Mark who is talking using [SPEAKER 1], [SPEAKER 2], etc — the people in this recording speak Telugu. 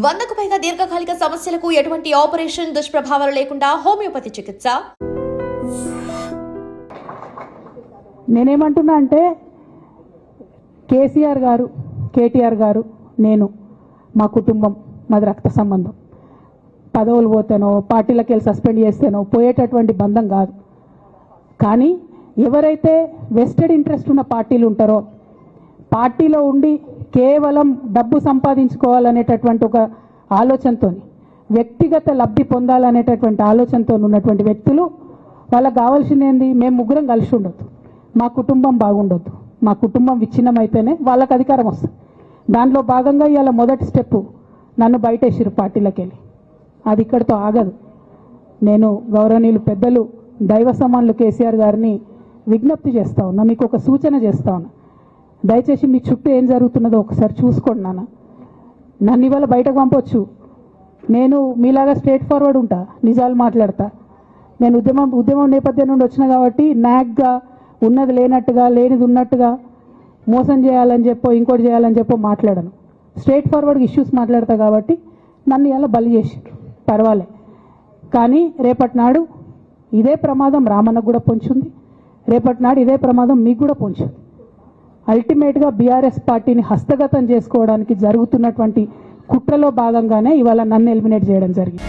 [SPEAKER 1] 100కు పైగా దీర్ఘకాలిక సమస్యలకు ఎటువంటి ఆపరేషన్ దుష్ప్రభావాలు లేకుండా హోమియోపతి చికిత్స.
[SPEAKER 2] నేనేమంటున్నా అంటే కేసీఆర్ గారు, కేటీఆర్ గారు, నేను, మా కుటుంబం, మాది రక్త సంబంధం. పదవులు పోతేనో పార్టీలకు వెళ్ళి సస్పెండ్ చేస్తేనో పోయేటటువంటి బంధం కాదు. కానీ ఎవరైతే వెస్టెడ్ ఇంట్రెస్ట్ ఉన్న పార్టీలు ఉంటారో, పార్టీలో ఉండి కేవలం డబ్బు సంపాదించుకోవాలనేటటువంటి ఒక ఆలోచనతో, వ్యక్తిగత లబ్ధి పొందాలనేటటువంటి ఆలోచనతో ఉన్నటువంటి వ్యక్తులు, వాళ్ళకి కావాల్సింది ఏంది? మేము ముగ్గురం కలిసి ఉండొద్దు, మా కుటుంబం బాగుండొద్దు, మా కుటుంబం విచ్ఛిన్నమైతేనే వాళ్ళకి అధికారం వస్తుంది. దాంట్లో భాగంగా ఇవాళ మొదటి స్టెప్పు నన్ను బయటేసిరు పార్టీలకు వెళ్ళి. అది ఇక్కడితో ఆగదు. నేను గౌరవనీయులు పెద్దలు దైవ సమానులు కేసీఆర్ గారిని విజ్ఞప్తి చేస్తా ఉన్నా, మీకు ఒక సూచన చేస్తా ఉన్నా. దయచేసి మీ చుట్టూ ఏం జరుగుతున్నదో ఒకసారి చూసుకోండి నాన్న. నన్ను ఇవాళ బయటకు పంపొచ్చు, నేను మీలాగా స్ట్రేట్ ఫార్వర్డ్ ఉంటా, నిజాలు మాట్లాడతా. నేను ఉద్యమం నేపథ్యం నుండి వచ్చిన కాబట్టి నాగ్గా ఉన్నది లేనట్టుగా, లేనిది ఉన్నట్టుగా, మోసం చేయాలని చెప్పో ఇంకోటి చేయాలని చెప్పో మాట్లాడను. స్ట్రేట్ ఫార్వర్డ్గా ఇష్యూస్ మాట్లాడతా కాబట్టి నన్ను ఇలా బలి చేసిండ్రు, పర్వాలే. కానీ రేపటి నాడు ఇదే ప్రమాదం రామన్నకు కూడా పొంచుంది, రేపటి నాడు ఇదే ప్రమాదం మీకు కూడా పొంచుంది. అల్టిమేట్గా బీఆర్ఎస్ పార్టీని హస్తగతం చేసుకోవడానికి జరుగుతున్నటువంటి కుట్రలో భాగంగానే ఇవాళ నన్ను ఎలిమినేట్ చేయడం జరిగింది.